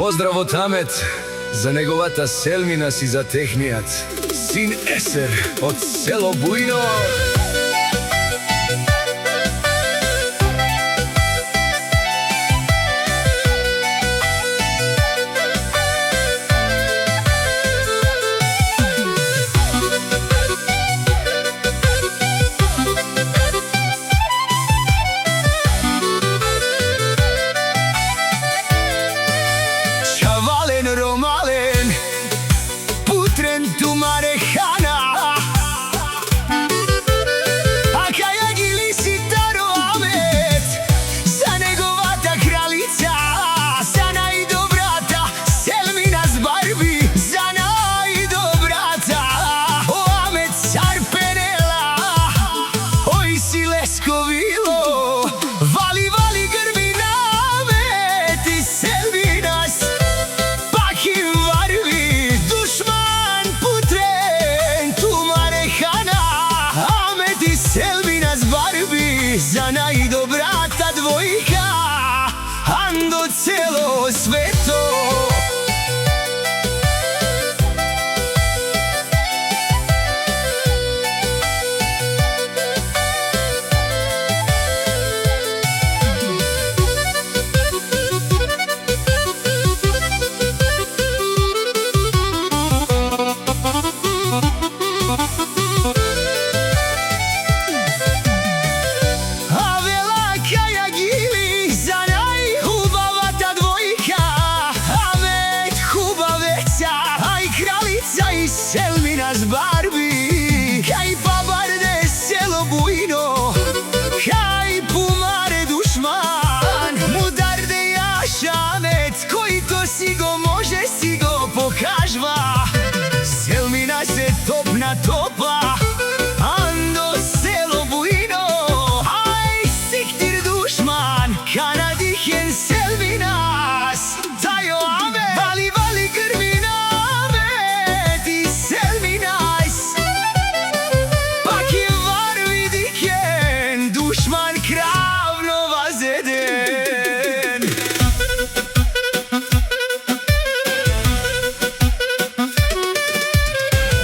Поздрав од Амет за неговата Селминас и за технијат син Есер од село Бујно. Romalen, putren tu marejana, a kaja gili si taro Amet, za negovata kraljica, za najdobrata Selmina z Barbi, za najdobrata o Amet car Penela, oj si leskovilo, vali vali grmina Amet i Selminas. Selmina z Barbi, za najdobrata dvojka, ando celo sveto. Selmina z Barbi, kaj pabarde selo Buјно, kaj pumare dušman, mudarde jaša Amet, koji to si go može, si go pokažva. Selmina se topna topa, ando selo Buјno, aj siktir dušman, kanadihen Selminas, tajo Amet, vali vali grmina. Dušman kravno vazeden.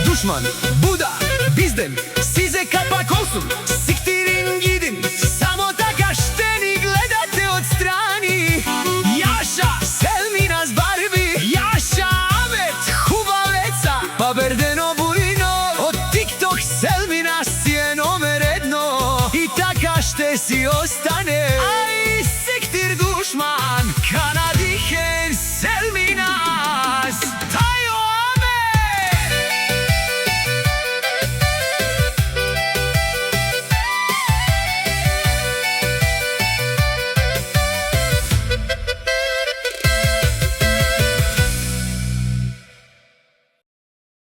Dušman, Buda, bizdem, size kapa kosum, siktirin gidin, samo taka šteni gledate od strani. Jaša, Selmina z Barbi, Jaša Amet, hubaveca, pa berdeno Buјno, od TikTok Selmina si je nomer jedno i taka šte si ostane.